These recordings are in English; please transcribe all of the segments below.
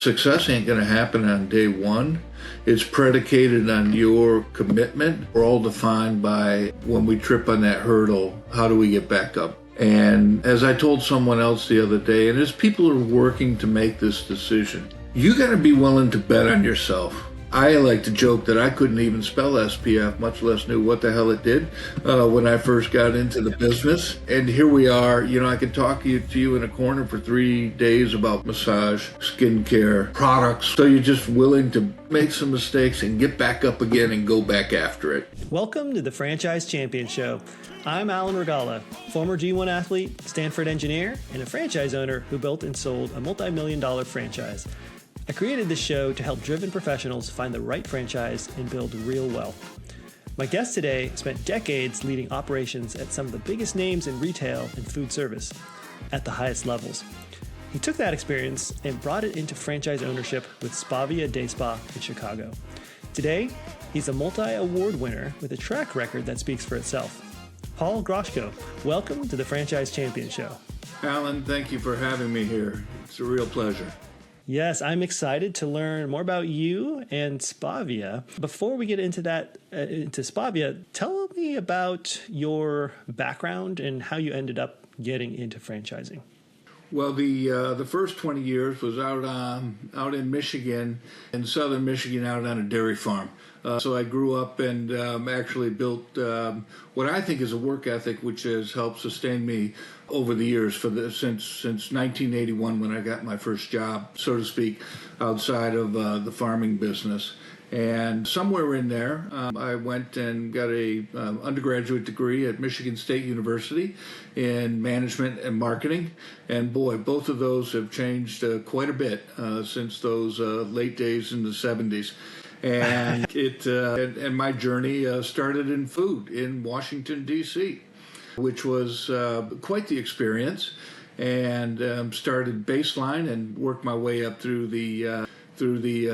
Success ain't going to happen on day one. It's predicated on your commitment. We're all defined by when we trip on that hurdle, how do we get back up? And as I told someone else the other day, and as people are working to make this decision, you got to be willing to bet on yourself. I like to joke that I couldn't even spell SPF, much less knew what the hell it did when I first got into the business. And here we are. I could talk to you in a corner for 3 days about massage, skincare, products. So you're just willing to make some mistakes and get back up again and go back after it. Welcome to the Franchise Champion Show. I'm Alan Regala, former G1 athlete, Stanford engineer, and a franchise owner who built and sold a multi-million-dollar franchise. I created this show to help driven professionals find the right franchise and build real wealth. My guest today spent decades leading operations at some of the biggest names in retail and food service at the highest levels. He took that experience and brought it into franchise ownership with Spavia Day Spa in Chicago. Today, he's a multi-award winner with a track record that speaks for itself. Paul Groshko, welcome to the Franchise Champion Show. Alan, thank you for having me here. It's a real pleasure. Yes, I'm excited to learn more about you and Spavia. Before we get into Spavia, tell me about your background and how you ended up getting into franchising. Well, the first 20 years was out in Michigan, in southern Michigan, out on a dairy farm. So I grew up and actually built what I think is a work ethic, which has helped sustain me over the years since 1981 when I got my first job, so to speak, outside of the farming business. And somewhere in there, I went and got a undergraduate degree at Michigan State University in management and marketing. And boy, both of those have changed quite a bit since those late days in the 70s. And and my journey started in food in Washington, D.C., which was quite the experience, and started baseline and worked my way up through the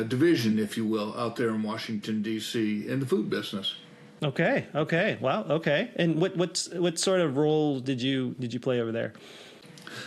division, if you will, out there in Washington, D.C. in the food business. Okay. Wow. Okay. And what sort of role did you play over there?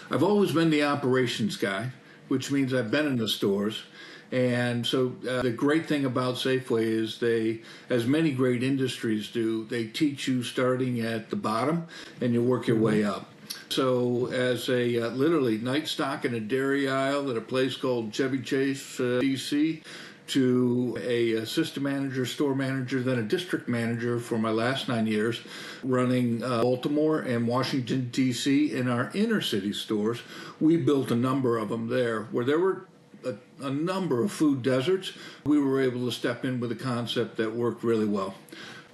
I've always been the operations guy, which means I've been in the stores. And so the great thing about Safeway is they, as many great industries do, they teach you starting at the bottom and you work your way up. So as a literally night stock in a dairy aisle at a place called Chevy Chase, D.C., to a assistant manager, store manager, then a district manager for my last 9 years, running Baltimore and Washington, D.C. in our inner city stores. We built a number of them there where there were a number of food deserts. We were able to step in with a concept that worked really well.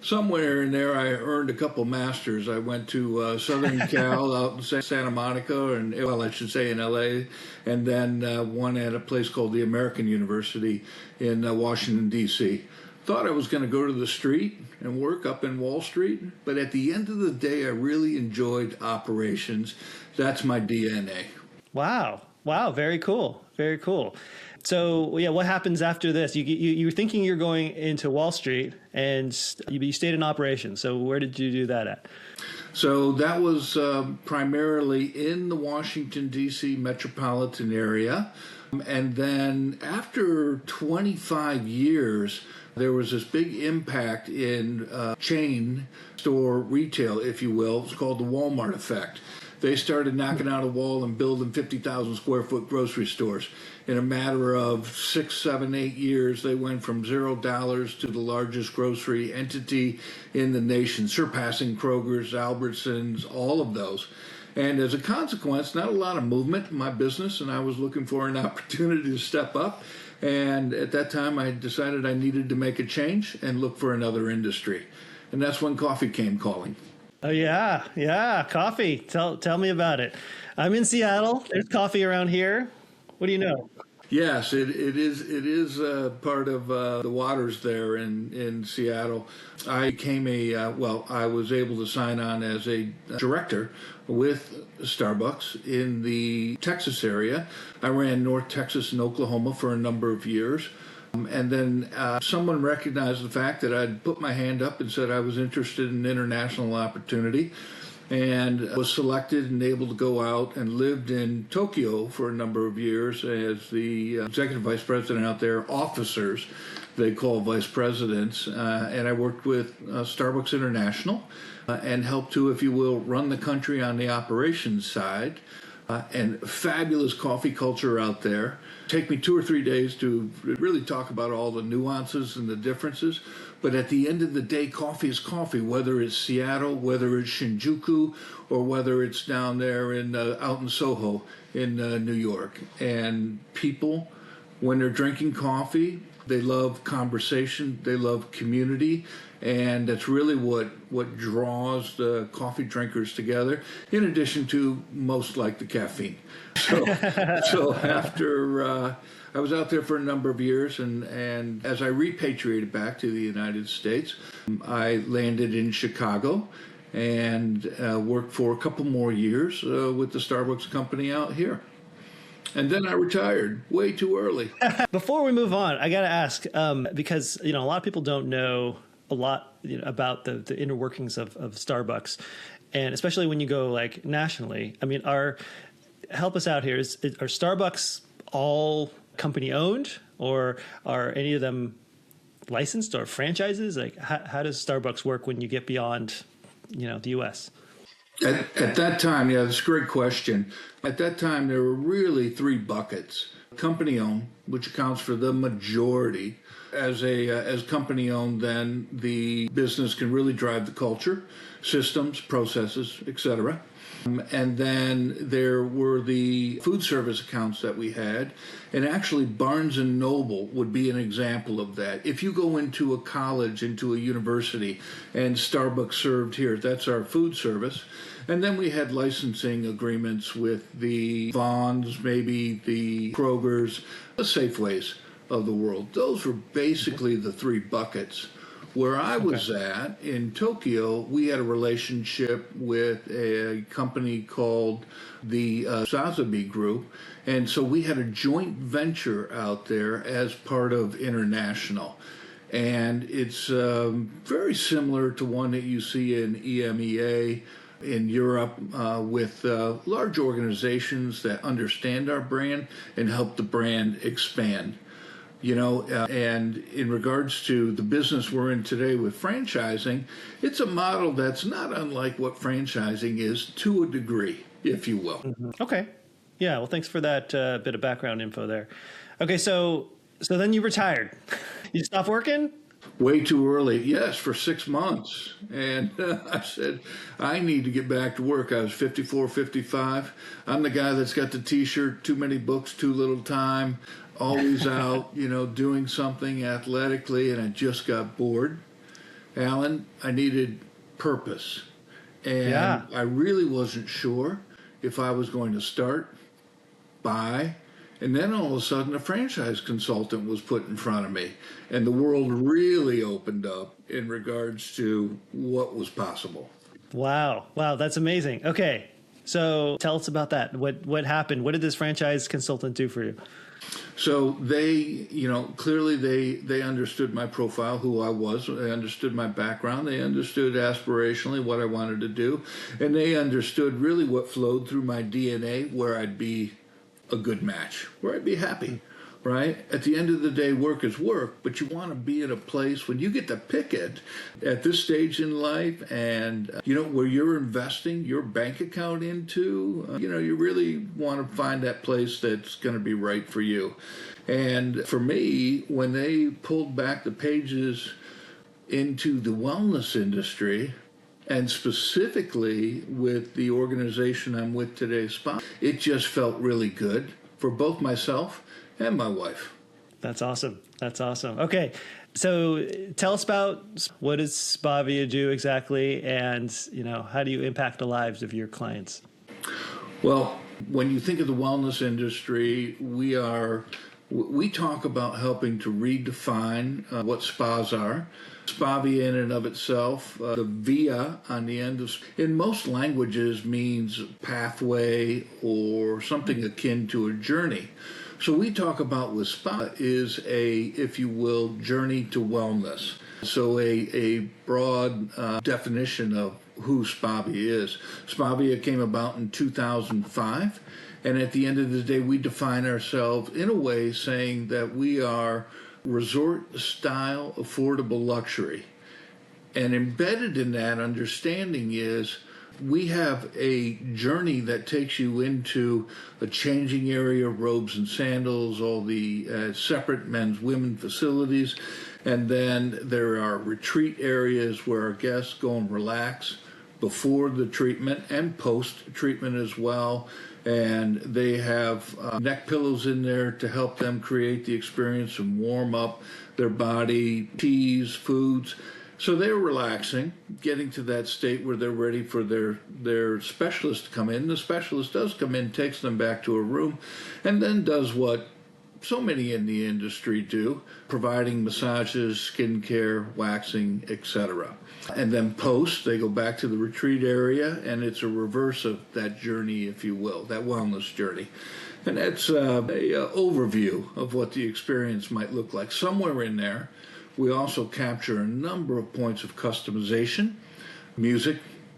Somewhere in there, I earned a couple masters. I went to Southern Cal out in Santa Monica, and I should say in LA, and then one at a place called the American University in Washington, D.C. Thought I was going to go to the street and work up in Wall Street, but at the end of the day, I really enjoyed operations. That's my DNA. Wow. Very cool. So yeah, what happens after this? You were thinking you're going into Wall Street, and you stayed in operations. So where did you do that at? So that was primarily in the Washington, D.C. metropolitan area. And then after 25 years, there was this big impact in chain store retail, if you will. It's called the Walmart effect. They started knocking out a wall and building 50,000 square foot grocery stores. In a matter of 6, 7, 8 years, they went from $0 to the largest grocery entity in the nation, surpassing Kroger's, Albertsons, all of those. And as a consequence, not a lot of movement in my business, and I was looking for an opportunity to step up. And at that time, I decided I needed to make a change and look for another industry. And that's when coffee came calling. Oh, yeah, coffee. Tell me about it. I'm in Seattle. There's coffee around here. What do you know? Yes, it is part of the waters there in Seattle. I became I was able to sign on as a director with Starbucks in the Texas area. I ran North Texas and Oklahoma for a number of years. And then someone recognized the fact that I'd put my hand up and said I was interested in international opportunity. and was selected and able to go out and lived in Tokyo for a number of years as the executive vice president out there, officers they call vice presidents, and I worked with Starbucks International and helped to, if you will, run the country on the operations side. And fabulous coffee culture out there. Take me 2 or 3 days to really talk about all the nuances and the differences. But at the end of the day, coffee is coffee, whether it's Seattle, whether it's Shinjuku, or whether it's down there out in Soho in New York. And people, when they're drinking coffee, they love conversation, they love community, and that's really what draws the coffee drinkers together, in addition to most like the caffeine. So after I was out there for a number of years, and as I repatriated back to the United States, I landed in Chicago and worked for a couple more years with the Starbucks company out here. And then I retired way too early. Before we move on, I got to ask, because, a lot of people don't know a lot about the inner workings of Starbucks. And especially when you go like nationally, I mean, help us out here. Are Starbucks all company owned, or are any of them licensed or franchises? Like how does Starbucks work when you get beyond, the US? At that time, yeah, that's a great question. At that time, there were really 3 buckets. Company owned, which accounts for the majority. As company owned, then the business can really drive the culture, systems, processes, etc. And then there were the food service accounts that we had. And actually, Barnes & Noble would be an example of that. If you go into a college, into a university, and Starbucks served here, that's our food service. And then we had licensing agreements with the Vons, maybe the Krogers, the Safeways of the world. Those were basically the 3 buckets. Where I was at in Tokyo, we had a relationship with a company called the Sazabi Group, and so we had a joint venture out there as part of International. And it's very similar to one that you see in EMEA in Europe with large organizations that understand our brand and help the brand expand. And in regards to the business we're in today with franchising, it's a model that's not unlike what franchising is to a degree, if you will. Mm-hmm. Okay. Yeah. Well, thanks for that bit of background info there. Okay. So then you retired. You stopped working? Way too early. Yes, for 6 months. And I said, I need to get back to work. I was 54, 55. I'm the guy that's got the T-shirt, too many books, too little time. Always out, doing something athletically, and I just got bored. Alan, I needed purpose. And I really wasn't sure if I was going to start, buy, and then all of a sudden a franchise consultant was put in front of me. And the world really opened up in regards to what was possible. Wow, that's amazing. Okay, so tell us about that. What happened? What did this franchise consultant do for you? So they, clearly they understood my profile, who I was. They understood my background. They understood aspirationally what I wanted to do. And they understood really what flowed through my DNA, where I'd be a good match, where I'd be happy, right? At the end of the day, work is work, but you want to be in a place when you get to pick it at this stage in life and, where you're investing your bank account into, you really want to find that place that's going to be right for you. And for me, when they pulled back the pages into the wellness industry, and specifically with the organization I'm with today, Spa, it just felt really good for both myself and my wife. That's awesome. Okay, so tell us about what does Spavia do exactly, and how do you impact the lives of your clients? Well, when you think of the wellness industry, we talk about helping to redefine what spas are. Spavia in and of itself, the via on the end of, in most languages means pathway or something akin to a journey. So we talk about with spa is a, if you will, journey to wellness. So a broad definition of who Spavia is. Spavia came about in 2005, and at the end of the day, we define ourselves in a way saying that we are resort-style affordable luxury. And embedded in that understanding is we have a journey that takes you into a changing area, robes and sandals, all the separate men's, women facilities. And then there are retreat areas where our guests go and relax before the treatment and post-treatment as well. And they have neck pillows in there to help them create the experience and warm up their body, teas, foods. So they're relaxing, getting to that state where they're ready for their specialist to come in. The specialist does come in, takes them back to a room, and then does what so many in the industry do, providing massages, skincare, waxing, etc. And then post, they go back to the retreat area, and it's a reverse of that journey, if you will, that wellness journey. And that's an overview of what the experience might look like. Somewhere in there, we also capture a number of points of customization, music,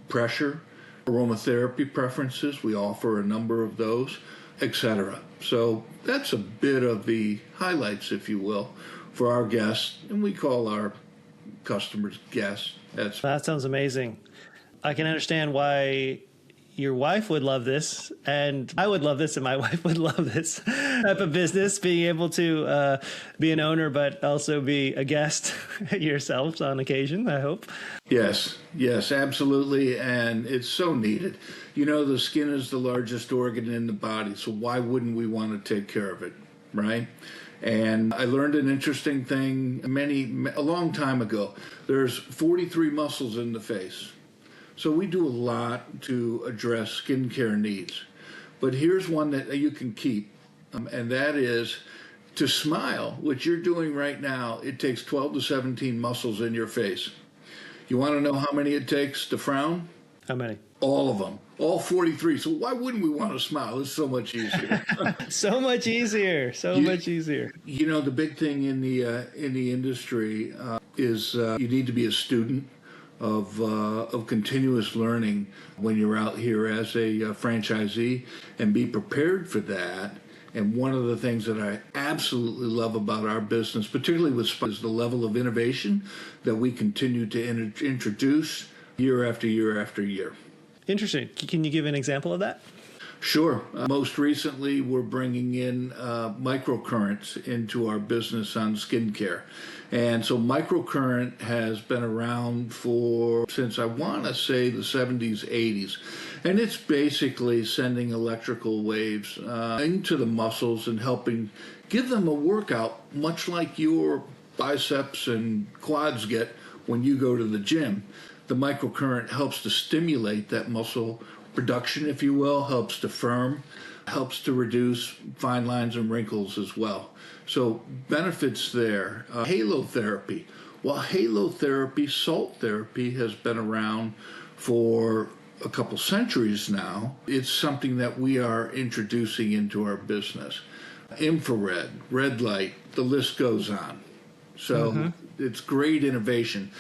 pressure, aromatherapy preferences. We offer a number of those, etc. So that's a bit of the highlights, if you will, for our guests, and we call our customers guests. That sounds amazing. I can understand why your wife would love this, and I would love this, and my wife would love this type of business, being able to be an owner, but also be a guest yourselves on occasion, I hope. Yes, absolutely, and it's so needed. You know, the skin is the largest organ in the body, so why wouldn't we want to take care of it, right? And I learned an interesting thing a long time ago. There's 43 muscles in the face. So we do a lot to address skincare needs. But here's one that you can keep, and that is to smile, which you're doing right now. It takes 12 to 17 muscles in your face. You want to know how many it takes to frown? How many? All of them, all 43. So why wouldn't we want to smile? It's so much easier. So much easier. Much easier. You know, the big thing in the industry is you need to be a student of continuous learning when you're out here as a franchisee, and be prepared for that. And one of the things that I absolutely love about our business, particularly with Spa, is the level of innovation that we continue to introduce year after year after year. Interesting. Can you give an example of that? Sure. Most recently, we're bringing in microcurrents into our business on skincare. And so microcurrent has been around since I want to say the 70s, 80s. And it's basically sending electrical waves into the muscles and helping give them a workout, much like your biceps and quads get when you go to the gym. The microcurrent helps to stimulate that muscle production, if you will, helps to firm, helps to reduce fine lines and wrinkles as well. So benefits there. Halotherapy. Well, halotherapy, salt therapy, has been around for a couple centuries now. It's something that we are introducing into our business. Infrared, red light, the list goes on. So It's great innovation.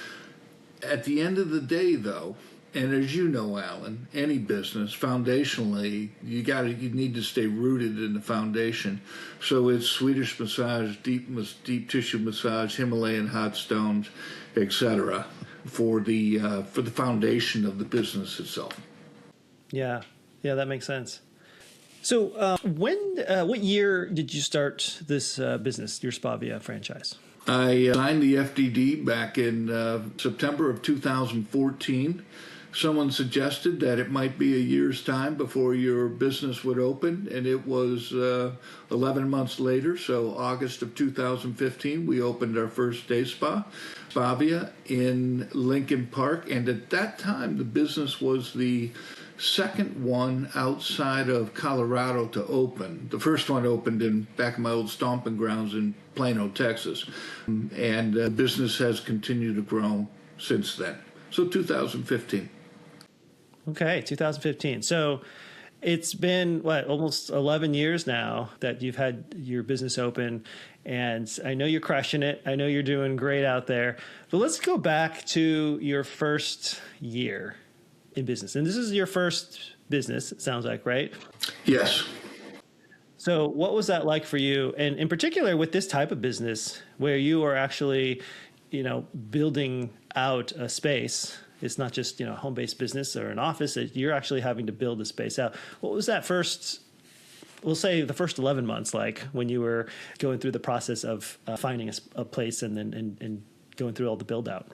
At the end of the day, though, and as you know, Alan, any business, foundationally, you need to stay rooted in the foundation. So it's Swedish massage, deep tissue massage, Himalayan hot stones, etc., for the foundation of the business itself. Yeah, that makes sense. So, what year did you start this business, your Spavia franchise? I signed the FDD back in September of 2014. Someone suggested that it might be a year's time before your business would open, and it was 11 months later, so August of 2015, we opened our first day spa, Spavia, in Lincoln Park, and at that time, the business was the second one outside of Colorado to open. The first one opened back in my old stomping grounds in Plano, Texas, and the business has continued to grow since then. So 2015. Okay, 2015. So It's been, almost 11 years now that you've had your business open, and I know you're crushing it. I know you're doing great out there. But let's go back to your first year in business. And this is your first business, it sounds like, right? Yes. So what was that like for you? And in particular with this type of business where you are actually, building out a space. It's not just, a home-based business or an office. You're actually having to build the space out. What was that first, we'll say the first 11 months like when you were going through the process of finding a place and going through all the build out?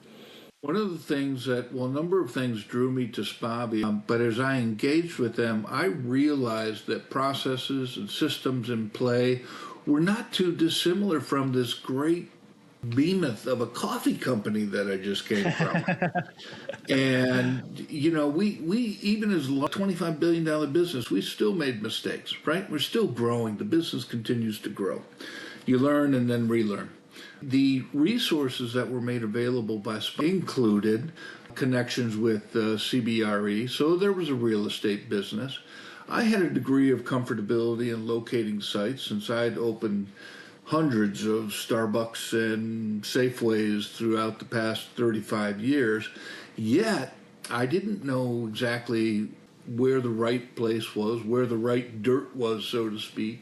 One of the things a number of things drew me to Spavia, but as I engaged with them, I realized that processes and systems in play were not too dissimilar from this great behemoth of a coffee company that I just came from. And, we even as a $25 billion business, we still made mistakes, right? We're still growing. The business continues to grow. You learn and then relearn. The resources that were made available by Spavia included connections with CBRE, so there was a real estate business. I had a degree of comfortability in locating sites since I'd opened hundreds of Starbucks and Safeways throughout the past 35 years, yet I didn't know exactly where the right place was, where the right dirt was, so to speak,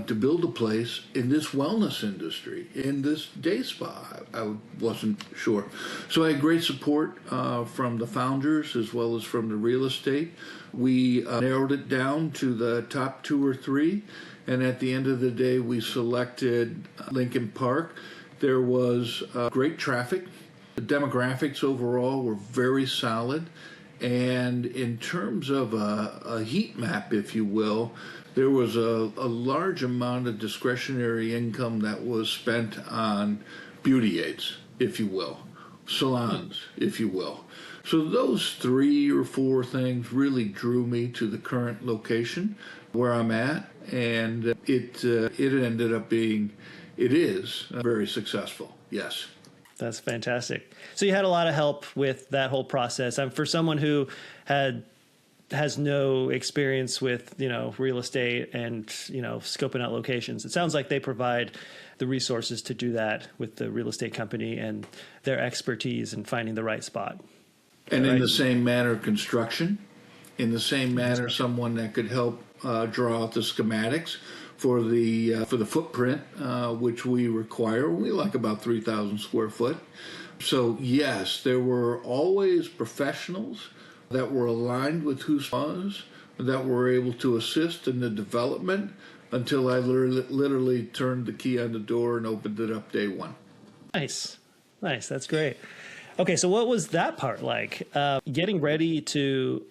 to build a place in this wellness industry, in this day spa. I wasn't sure. So I had great support from the founders as well as from the real estate. We narrowed it down to the top 2 or 3, and at the end of the day, we selected Lincoln Park. There was great traffic. The demographics overall were very solid. And in terms of a heat map, if you will, there was a large amount of discretionary income that was spent on beauty aids, if you will, salons, if you will. So those 3 or 4 things really drew me to the current location where I'm at, and it ended up being, it is very successful, yes. That's fantastic. So you had a lot of help with that whole process. For someone who has no experience with, real estate and, scoping out locations, it sounds like they provide the resources to do that with the real estate company and their expertise in finding the right spot. And right? In the same manner, construction. In the same manner, someone that could help draw out the schematics for the footprint, which we require. We like about 3,000 square foot. So yes, there were always professionals that were aligned with who was, that were able to assist in the development until I literally turned the key on the door and opened it up day one. Nice. That's great. Okay, so what was that part like? Getting ready to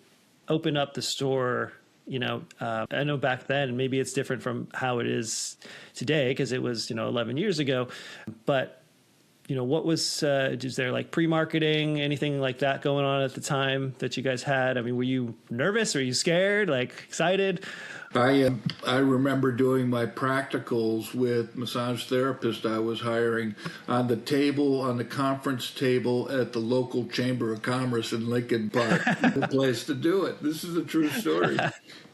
open up the store. I know back then, maybe it's different from how it is today because it was, 11 years ago. But, what was, is there like pre-marketing, anything like that going on at the time that you guys had? I mean, were you nervous? Were you scared? Like excited? I remember doing my practicals with massage therapist I was hiring on the conference table at the local Chamber of Commerce in Lincoln Park, the place to do it. This is a true story.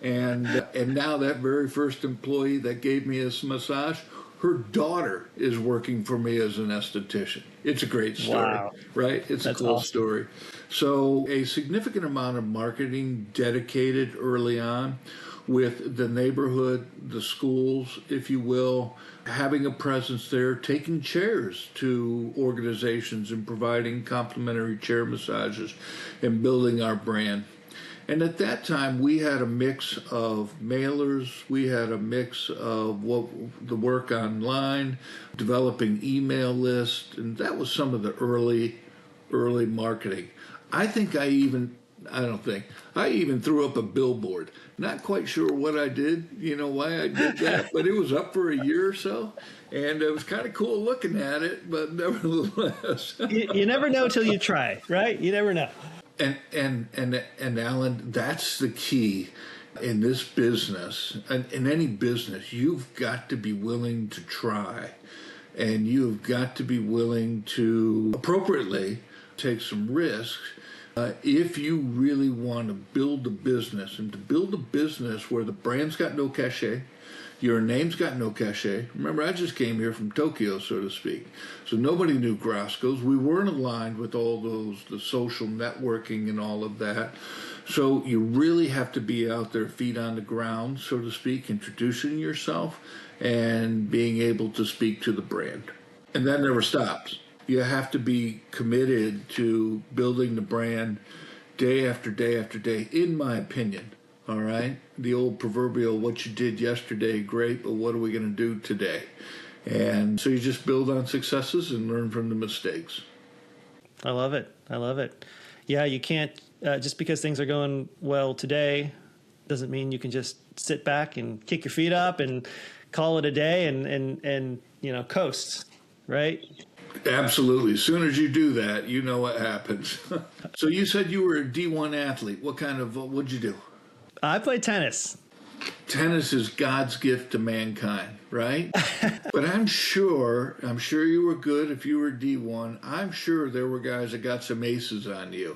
And now that very first employee that gave me a massage, her daughter is working for me as an esthetician. It's a great story, wow. Right? It's That's a cool awesome. story. So a significant amount of marketing dedicated early on with the neighborhood, the schools, if you will, having a presence there, taking chairs to organizations and providing complimentary chair massages and building our brand. And at that time, we had a mix of mailers, we had a mix of the work online, developing email lists, and that was some of the early marketing. I even threw up a billboard. Not quite sure what I did, why I did that, but it was up for a year or so, and it was kind of cool looking at it, but nevertheless. You never know till you try, right? You never know. And Alan, that's the key in this business, and in any business. You've got to be willing to try, and you've got to be willing to appropriately take some risks If you really want to build a business, and to build a business where the brand's got no cachet, your name's got no cachet. Remember, I just came here from Tokyo, so to speak. So nobody knew Groshko's. We weren't aligned with all the social networking and all of that. So you really have to be out there, feet on the ground, so to speak, introducing yourself and being able to speak to the brand. And that never stops. You have to be committed to building the brand day after day after day, in my opinion. All right? The old proverbial, what you did yesterday, great, but what are we going to do today? And so you just build on successes and learn from the mistakes. I love it. I love it. Yeah, you can't, just because things are going well today, doesn't mean you can just sit back and kick your feet up and call it a day and coast, right? Absolutely. As soon as you do that, you know what happens. So you said you were a D1 athlete. What'd you do? I play tennis. Tennis is God's gift to mankind, right? But I'm sure you were good if you were D1. I'm sure there were guys that got some aces on you.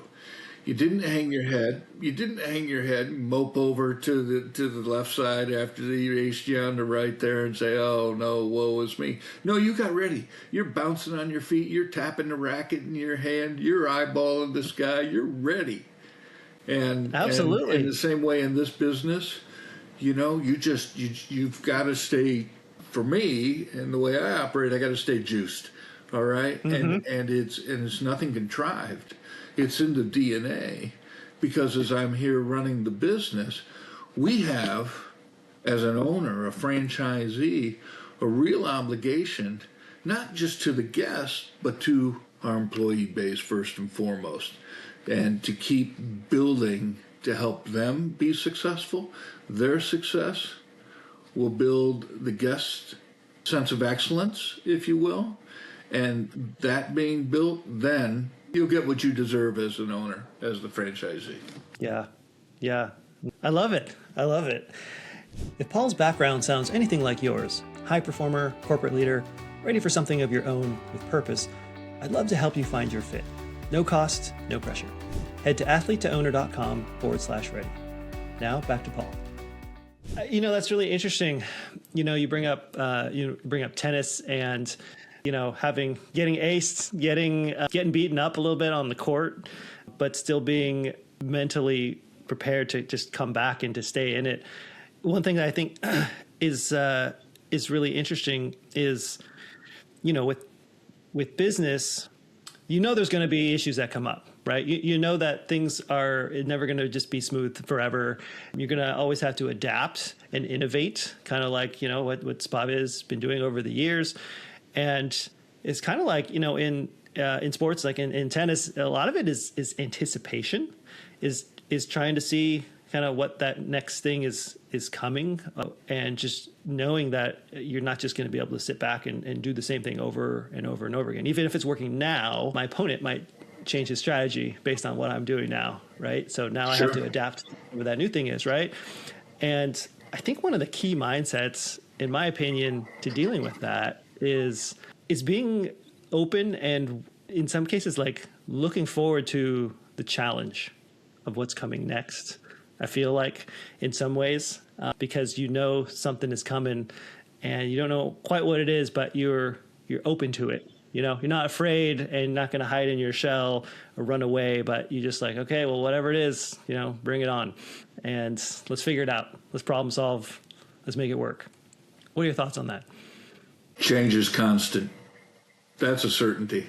You didn't hang your head. You didn't hang your head and mope over to the left side after they aced you on the right there and say, "Oh no, woe is me." No, you got ready. You're bouncing on your feet. You're tapping the racket in your hand. You're eyeballing this guy. You're ready. And absolutely, in the same way in this business, you've got to stay. For me, and the way I operate, I got to stay juiced. All right, mm-hmm. and it's nothing contrived. It's in the DNA, because as I'm here running the business, we have, as an owner, a franchisee, a real obligation, not just to the guests, but to our employee base first and foremost, and to keep building to help them be successful. Their success will build the guest sense of excellence, if you will, and that being built, then you'll get what you deserve as an owner, as the franchisee. Yeah. I love it. If Paul's background sounds anything like yours, high performer, corporate leader, ready for something of your own with purpose, I'd love to help you find your fit. No cost, no pressure. Head to athletetoowner.com/ready. Now back to Paul. That's really interesting. You bring up tennis and getting aced, getting beaten up a little bit on the court, but still being mentally prepared to just come back and to stay in it. One thing that I think is really interesting is, with business, there's going to be issues that come up, right? You know that things are never going to just be smooth forever. You're going to always have to adapt and innovate, kind of like, what Spavia has been doing over the years. And it's kind of like, in sports, like in tennis, a lot of it is anticipation, is trying to see kind of what that next thing is coming, and just knowing that you're not just going to be able to sit back and do the same thing over and over and over again. Even if it's working now, my opponent might change his strategy based on what I'm doing now, right? So now I have to adapt to what that new thing is, right? And I think one of the key mindsets, in my opinion, to dealing with that is being open and, in some cases, like looking forward to the challenge of what's coming next. I feel like in some ways, because something is coming and you don't know quite what it is, but you're open to it. You're not afraid and not going to hide in your shell or run away, but you just like, okay, well, whatever it is, bring it on and let's figure it out. Let's problem solve. Let's make it work. What are your thoughts on that? Change is constant. That's a certainty.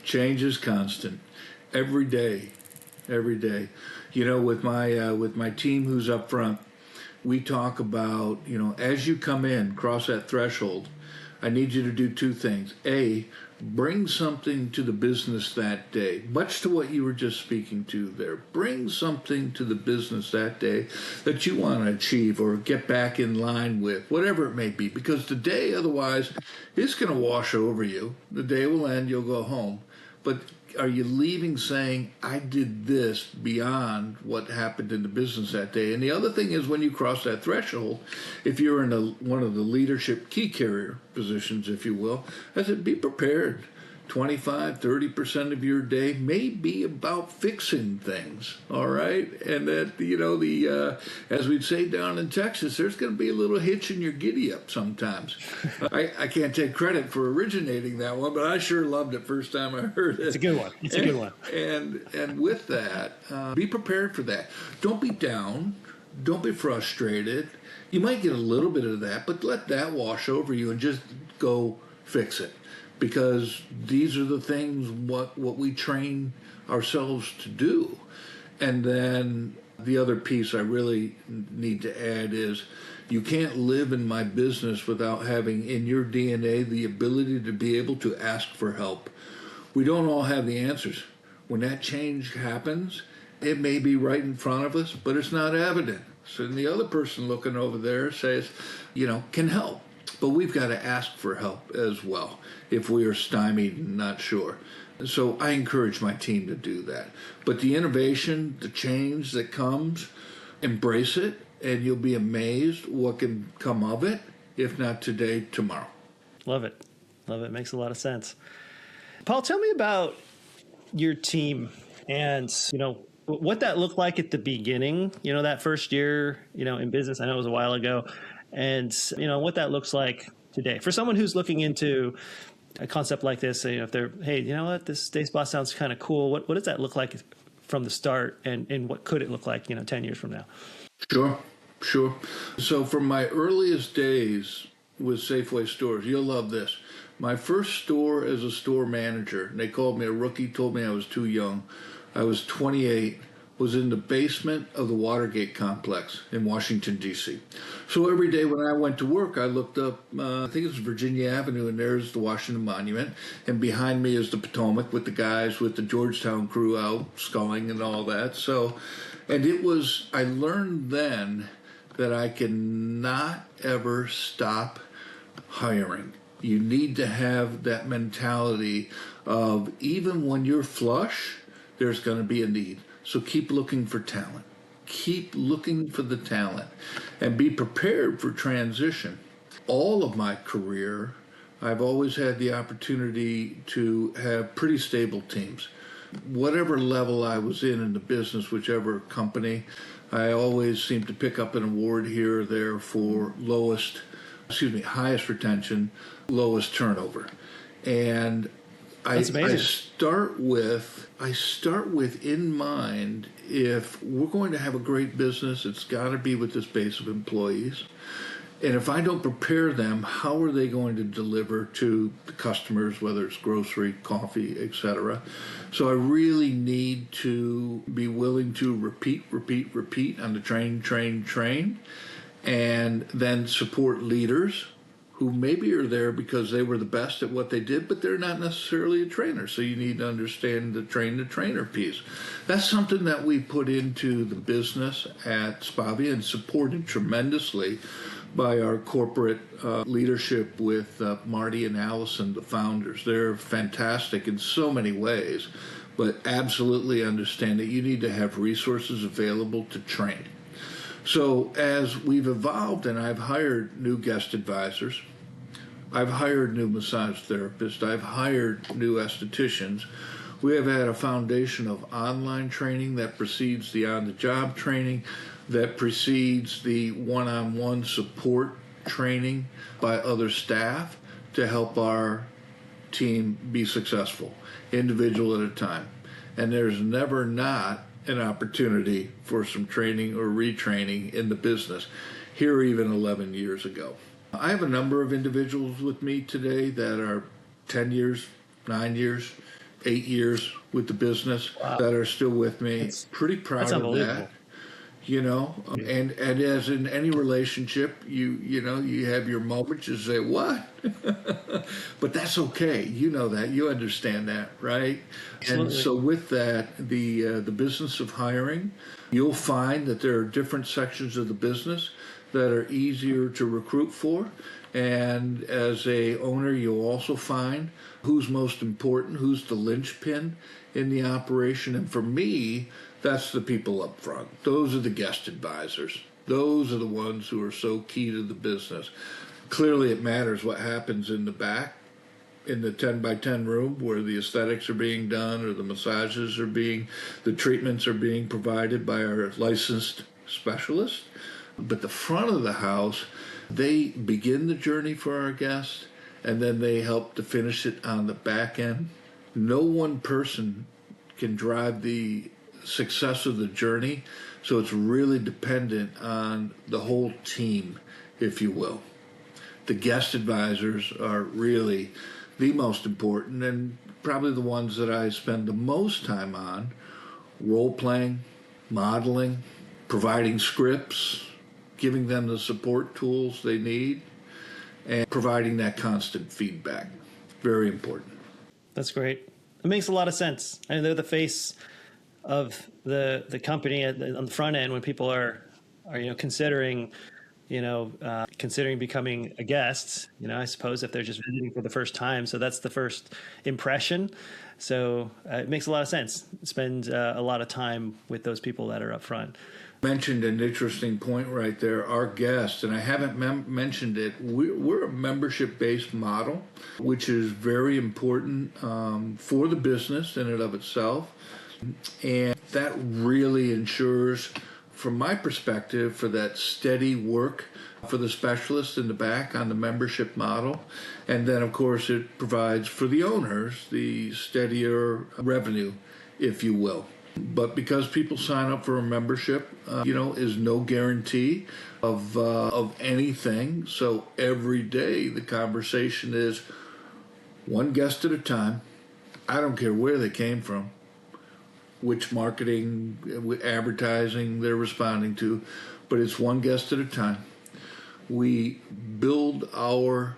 Change is constant. Every day. With my team who's up front, we talk about, as you come in, cross that threshold, I need you to do two things. A, bring something to the business that day, much to what you were just speaking to there. Bring something to the business that day that you want to achieve or get back in line with, whatever it may be, because the day otherwise it's going to wash over you. The day will end, you'll go home. But are you leaving saying, I did this beyond what happened in the business that day? And the other thing is, when you cross that threshold, if you're in one of the leadership key carrier positions, if you will, I said, be prepared 25-30% of your day may be about fixing things, all right? And that, as we'd say down in Texas, there's going to be a little hitch in your giddy up sometimes. I can't take credit for originating that one, but I sure loved it first time I heard it. It's a good one. It's a good one. And with that, be prepared for that. Don't be down. Don't be frustrated. You might get a little bit of that, but let that wash over you and just go fix it. Because these are the things what we train ourselves to do. And then the other piece I really need to add is you can't live in my business without having in your DNA the ability to be able to ask for help. We don't all have the answers. When that change happens, it may be right in front of us, but it's not evident. So the other person looking over there says, can help. But we've got to ask for help as well if we are stymied and not sure. So I encourage my team to do that. But the innovation, the change that comes, embrace it, and you'll be amazed what can come of it, if not today, tomorrow. Love it. Love it. Makes a lot of sense. Paul, tell me about your team and, what that looked like at the beginning, that first year, in business. I know it was a while ago. And, what that looks like today. For someone who's looking into a concept like this, if they're, hey, you know what, this day spa sounds kind of cool. What does that look like from the start? And what could it look like, 10 years from now? Sure. So from my earliest days with Safeway stores, you'll love this. My first store as a store manager, and they called me a rookie, told me I was too young. I was 28. Was in the basement of the Watergate complex in Washington, D.C. So every day when I went to work, I looked up, I think it's Virginia Avenue, and there's the Washington Monument. And behind me is the Potomac with the guys with the Georgetown crew out sculling and all that. So, and I learned then that I cannot ever stop hiring. You need to have that mentality of even when you're flush, there's going to be a need. So keep looking for talent. Keep looking for the talent and be prepared for transition. All of my career, I've always had the opportunity to have pretty stable teams. Whatever level I was in the business, whichever company, I always seemed to pick up an award here or there for highest retention, lowest turnover. And I start with in mind, if we're going to have a great business, it's got to be with this base of employees. And if I don't prepare them, how are they going to deliver to the customers, whether it's grocery, coffee, etc.? So I really need to be willing to repeat on the train, and then support leaders who maybe are there because they were the best at what they did, but they're not necessarily a trainer. So you need to understand the trainer piece. That's something that we put into the business at Spavia and supported tremendously by our corporate leadership with Marty and Allison, the founders. They're fantastic in so many ways, but absolutely understand that you need to have resources available to train. So as we've evolved and I've hired new guest advisors, I've hired new massage therapists, I've hired new estheticians, we have had a foundation of online training that precedes the on-the-job training, that precedes the one-on-one support training by other staff to help our team be successful, individual at a time. And there's never not an opportunity for some training or retraining in the business, here even 11 years ago. I have a number of individuals with me today that are 10 years, 9 years, 8 years with the business. Wow. That are still with me. Pretty proud of that. And as in any relationship, you have your moments, you say, what? But that's okay. You know that. You understand that, right? Absolutely. And so with that, the business of hiring, you'll find that there are different sections of the business that are easier to recruit for. And as a owner, you'll also find who's most important, who's the linchpin in the operation. And for me, that's the people up front. Those are the guest advisors. Those are the ones who are so key to the business. Clearly, it matters what happens in the back, in the 10 by 10 room where the aesthetics are being done or the massages are being, the treatments are being provided by our licensed specialists. But the front of the house, they begin the journey for our guests and then they help to finish it on the back end. No one person can drive the success of the journey, so it's really dependent on the whole team, if you will. The guest advisors are really the most important and probably the ones that I spend the most time on: role-playing, modeling, providing scripts, giving them the support tools they need, and providing that constant feedback. Very important. That's great. It makes a lot of sense. I mean, they're the face of the company on the front end when people are considering becoming a guest. I suppose if they're just visiting for the first time, so that's the first impression. So it makes a lot of sense. Spend a lot of time with those people that are up front. Mentioned an interesting point right there. Our guests, and I haven't mentioned it, we're a membership-based model, which is very important for the business in and of itself. And that really ensures, from my perspective, for that steady work for the specialist in the back on the membership model. And then, of course, it provides for the owners the steadier revenue, if you will. But because people sign up for a membership, is no guarantee of anything. So every day the conversation is one guest at a time. I don't care where they came from, which marketing, advertising they're responding to, but it's one guest at a time. We build our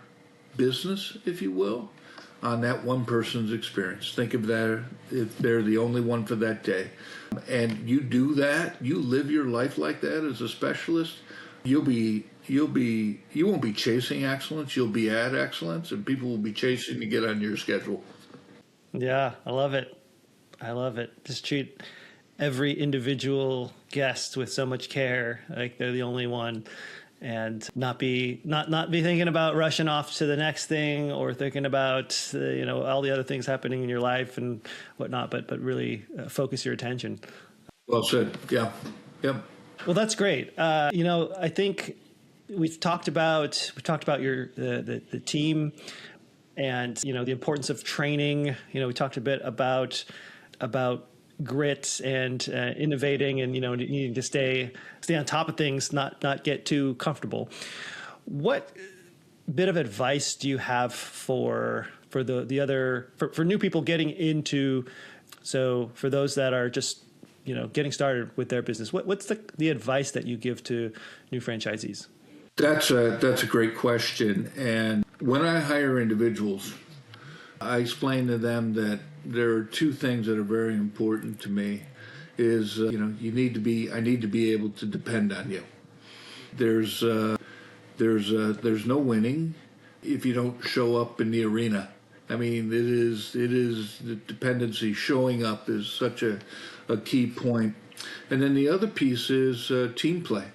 business, if you will, on that one person's experience. Think of that if they're the only one for that day. And you do that, you live your life like that as a specialist, you won't be chasing excellence, you'll be at excellence, and people will be chasing to get on your schedule. Yeah, I love it. Just treat every individual guest with so much care, like they're the only one, and not be thinking about rushing off to the next thing or thinking about all the other things happening in your life and whatnot, but really focus your attention. Well said. Yeah. Yep. Well, that's great. I think we've talked about your the team and the importance of training. We talked a bit about grit and innovating and needing to stay on top of things, not get too comfortable. What bit of advice do you have for new people getting into, so for those that are just getting started with their business, what's the advice that you give to new franchisees? That's a great question. And when I hire individuals, I explain to them that there are two things that are very important to me. Is I need to be able to depend on you. There's no winning if you don't show up in the arena. I mean, it is the dependency. Showing up is such a key point. And then the other piece is team play.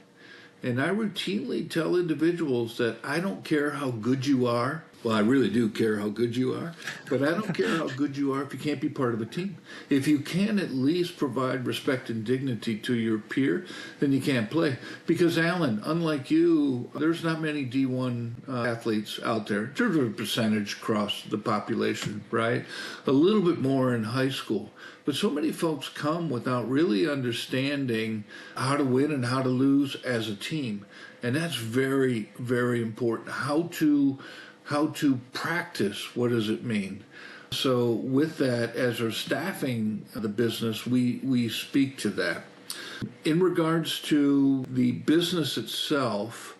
And I routinely tell individuals that I don't care how good you are. Well, I really do care how good you are, but I don't care how good you are if you can't be part of a team. If you can at least provide respect and dignity to your peer, then you can't play. Because, Alan, unlike you, there's not many D1 athletes out there, in terms of percentage across the population, right? A little bit more in high school. But so many folks come without really understanding how to win and how to lose as a team. And that's very, very important. How to practice, what does it mean? So with that, as we're staffing the business, we speak to that. In regards to the business itself,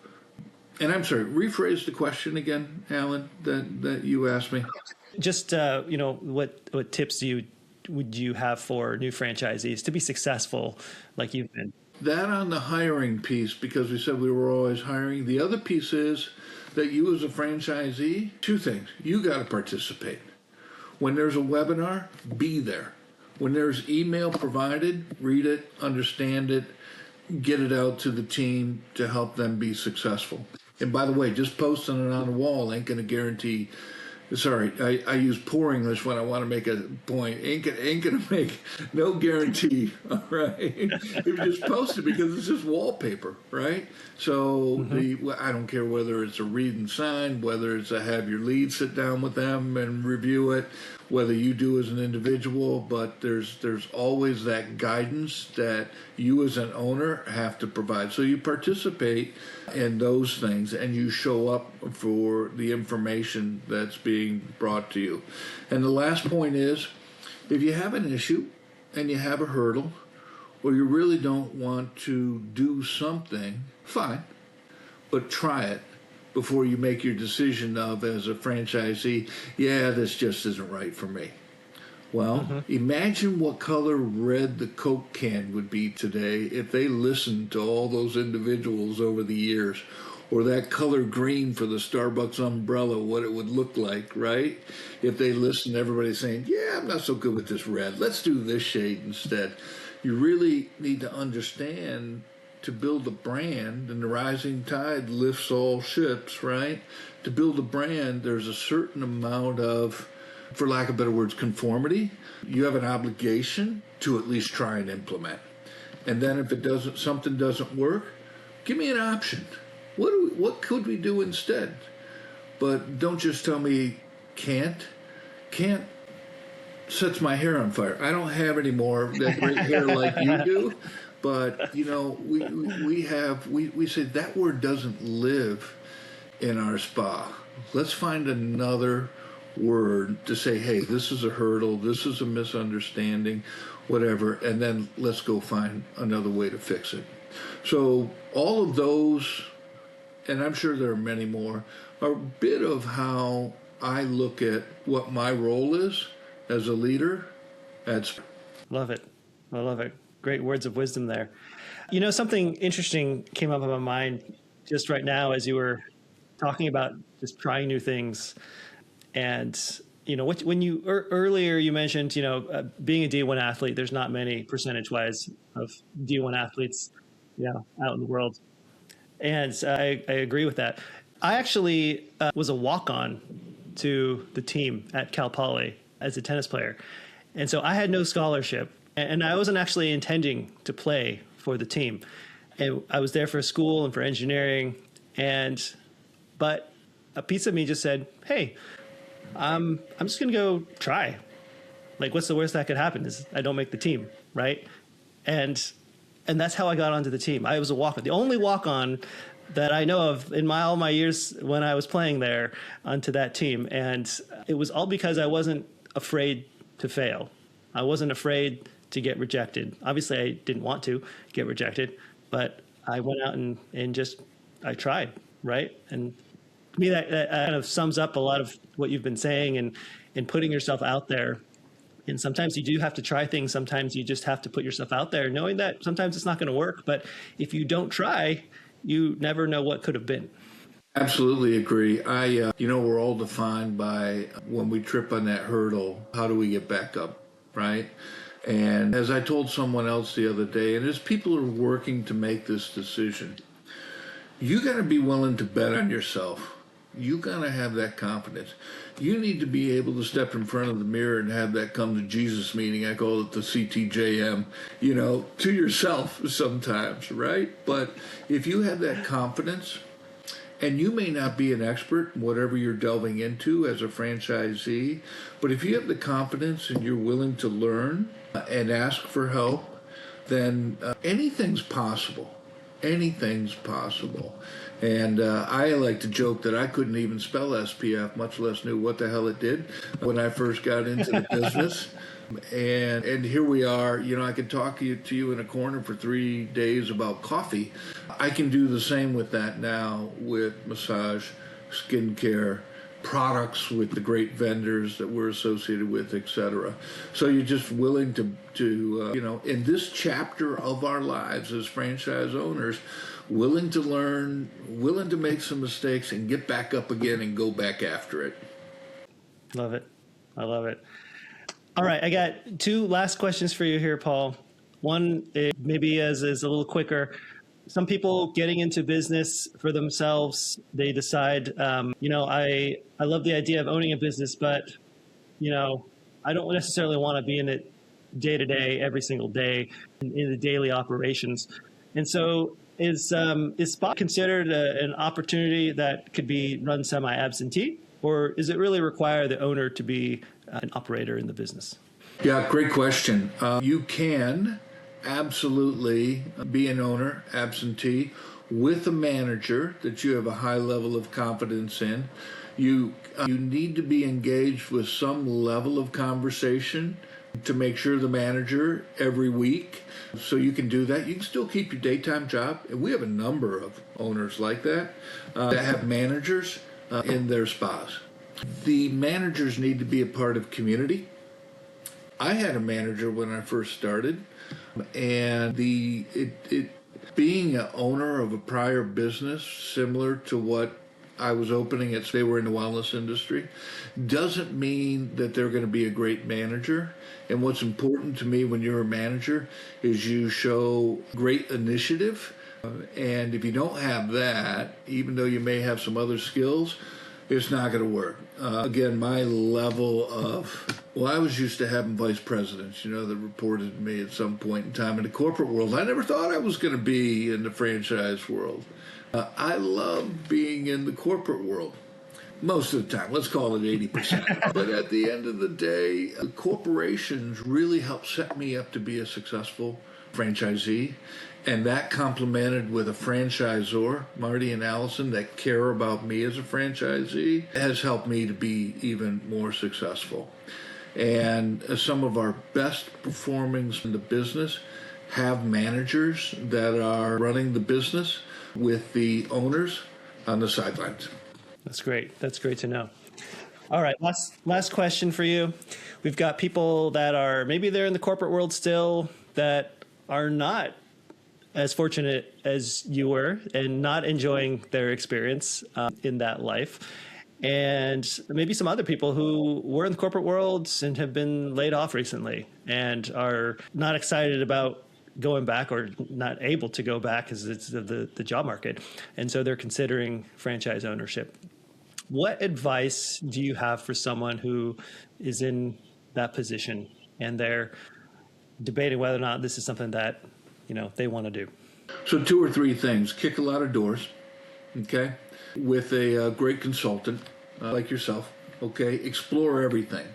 and I'm sorry, rephrase the question again, Alan, that you asked me. Just, what tips would you have for new franchisees to be successful like you've been? That on the hiring piece, because we said we were always hiring. The other piece is that you as a franchisee, two things. You got to participate. When there's a webinar, be there. When there's email provided, read it, understand it, get it out to the team to help them be successful. And by the way, just posting it on the wall ain't going to guarantee Sorry, I use poor English when I want to make a point. Ain't gonna make no guarantee. All right, if you just post it because it's just wallpaper, right? So I don't care whether it's a read and sign, whether it's a have your lead sit down with them and review it, whether you do as an individual, but there's always that guidance that you as an owner have to provide. So you participate in those things and you show up for the information that's being brought to you. And the last point is, if you have an issue and you have a hurdle, or you really don't want to do something, fine, but try it before you make your decision of, as a franchisee, yeah, this just isn't right for me. Well, imagine what color red the Coke can would be today if they listened to all those individuals over the years, or that color green for the Starbucks umbrella, what it would look like, right? If they listened to everybody saying, yeah, I'm not so good with this red, let's do this shade instead. You really need to understand, to build a brand, and the rising tide lifts all ships, right? To build a brand, there's a certain amount of, for lack of better words, conformity. You have an obligation to at least try and implement. And then if something doesn't work, give me an option. What could we do instead? But don't just tell me can't. Can't sets my hair on fire. I don't have any more that great hair like you do. But, you know, we say that word doesn't live in our spa. Let's find another word to say, hey, this is a hurdle, this is a misunderstanding, whatever, and then let's go find another way to fix it. So all of those, and I'm sure there are many more, are a bit of how I look at what my role is as a leader at Spavia. Love it. I love it. Great words of wisdom there. You know, something interesting came up in my mind just right now as you were talking about just trying new things. And, you know, when you earlier you mentioned, you know, being a D1 athlete, there's not many percentage-wise of D1 athletes, out in the world. And I agree with that. I actually was a walk-on to the team at Cal Poly as a tennis player. And so I had no scholarship. And I wasn't actually intending to play for the team. And I was there for school and for engineering. But a piece of me just said, hey, I'm just going to go try. Like, what's the worst that could happen is I don't make the team, right? And that's how I got onto the team. I was a walk-on, the only walk-on that I know of in all my years when I was playing there onto that team. And it was all because I wasn't afraid to fail. I wasn't afraid to get rejected. Obviously, I didn't want to get rejected, but I went out and I tried, right? And to me, that kind of sums up a lot of what you've been saying and putting yourself out there. And sometimes you do have to try things. Sometimes you just have to put yourself out there, knowing that sometimes it's not going to work. But if you don't try, you never know what could have been. Absolutely agree. We're all defined by when we trip on that hurdle, how do we get back up, right? And as I told someone else the other day, and as people are working to make this decision, you got to be willing to bet on yourself. You got to have that confidence. You need to be able to step in front of the mirror and have that come to Jesus meeting. I call it the CTJM, to yourself sometimes, right? But if you have that confidence, and you may not be an expert in whatever you're delving into as a franchisee, but if you have the confidence and you're willing to learn and ask for help, then anything's possible. Anything's possible. And I like to joke that I couldn't even spell SPF, much less knew what the hell it did when I first got into the business. And here we are. I could talk to you in a corner for 3 days about coffee. I can do the same with that now with massage, skincare, products with the great vendors that we're associated with, etc. So you're just willing to in this chapter of our lives as franchise owners, willing to learn, willing to make some mistakes and get back up again and go back after it. Love it. I love it. All right, I got 2 last questions for you here, Paul. One maybe is a little quicker. some people getting into business for themselves, they decide, I love the idea of owning a business, but, I don't necessarily want to be in it day to day, every single day in the daily operations. And so is Spa considered an opportunity that could be run semi-absentee, or is it really require the owner to be an operator in the business? Yeah, great question. You can absolutely be an owner, absentee, with a manager that you have a high level of confidence in. You need to be engaged with some level of conversation to make sure the manager every week. So you can do that. You can still keep your daytime job. And we have a number of owners like that have managers in their spas. The managers need to be a part of community. I had a manager when I first started, and being an owner of a prior business similar to what I was opening at, they were in the wellness industry, doesn't mean that they're going to be a great manager. And what's important to me when you're a manager is you show great initiative. And if you don't have that, even though you may have some other skills, it's not going to work. Again, my level of, I was used to having vice presidents, that reported to me at some point in time in the corporate world. I never thought I was going to be in the franchise world. I love being in the corporate world. Most of the time, let's call it 80%. But at the end of the day, corporations really help set me up to be a successful franchisee. And that complemented with a franchisor, Marty and Allison, that care about me as a franchisee, has helped me to be even more successful. And some of our best performings in the business have managers that are running the business with the owners on the sidelines. That's great. That's great to know. All right, last question for you. We've got people that are, maybe they're in the corporate world still, that are not as fortunate as you were and not enjoying their experience in that life. And maybe some other people who were in the corporate world and have been laid off recently and are not excited about going back or not able to go back because it's the job market. And so they're considering franchise ownership. What advice do you have for someone who is in that position and they're debating whether or not this is something that, they want to do? So 2 or 3 things. Kick a lot of doors, okay, with a great consultant like yourself, okay? Explore everything,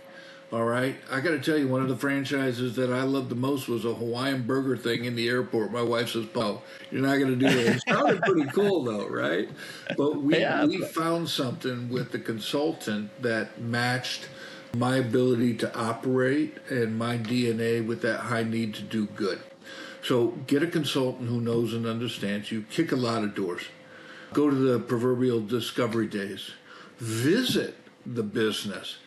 all right? I got to tell you, one of the franchises that I loved the most was a Hawaiian burger thing in the airport. My wife says, Paul, you're not going to do that. It sounded pretty cool, though, right? But we found something with the consultant that matched my ability to operate and my DNA with that high need to do good. So get a consultant who knows and understands you. Kick a lot of doors. Go to the proverbial discovery days. Visit the business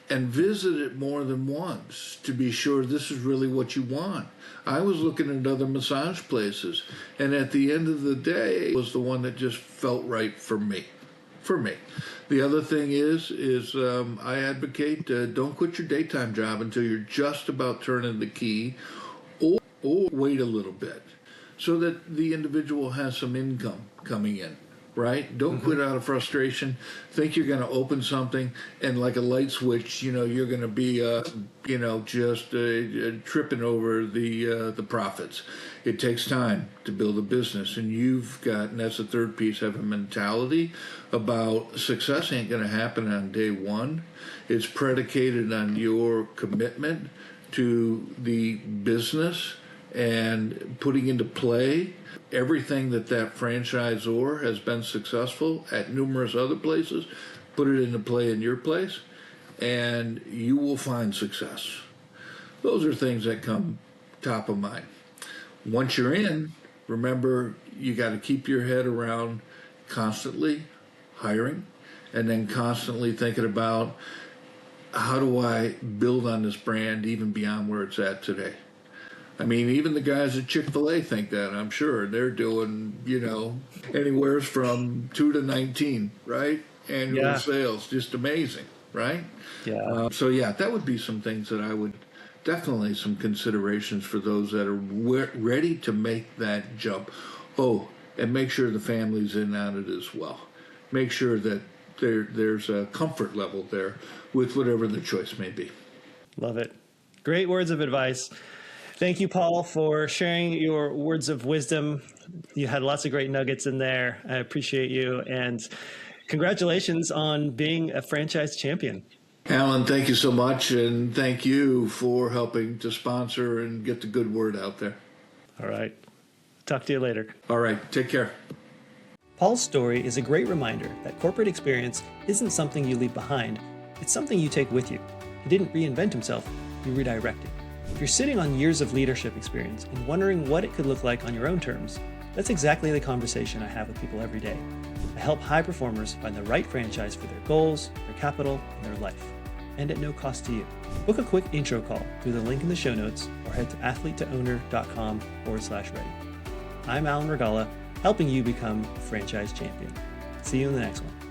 and visit it more than once to be sure this is really what you want. I was looking at other massage places, and at the end of the day, it was the one that just felt right for me. The other thing is I advocate don't quit your daytime job until you're just about turning the key, or wait a little bit so that the individual has some income coming in, right? Don't quit out of frustration. Think you're going to open something and like a light switch, you're going to be, just tripping over the profits. It takes time to build a business, and you've got, and that's the third piece, have a mentality about success ain't going to happen on day one. It's predicated on your commitment to the business and putting into play everything that franchisor has been successful at numerous other places. Put it into play in your place, and you will find success. Those are things that come top of mind. Once you're in, remember, you got to keep your head around constantly hiring and then constantly thinking about how do I build on this brand even beyond where it's at today. I mean, even the guys at Chick-fil-A think that, I'm sure. They're doing, anywhere from 2 to 19, right? Annual sales. Just amazing, right? Yeah. That would be some things that I would definitely some considerations for those that are ready to make that jump. Oh, and make sure the family's in on it as well. Make sure that there's a comfort level there with whatever the choice may be. Love it. Great words of advice. Thank you, Paul, for sharing your words of wisdom. You had lots of great nuggets in there. I appreciate you. And congratulations on being a franchise champion. Alan, thank you so much. And thank you for helping to sponsor and get the good word out there. All right. Talk to you later. All right. Take care. Paul's story is a great reminder that corporate experience isn't something you leave behind. It's something you take with you. He didn't reinvent himself. He redirected. If you're sitting on years of leadership experience and wondering what it could look like on your own terms, that's exactly the conversation I have with people every day. I help high performers find the right franchise for their goals, their capital, and their life, and at no cost to you. Book a quick intro call through the link in the show notes or head to athletetoowner.com/ready. I'm Alan Regala, helping you become a franchise champion. See you in the next one.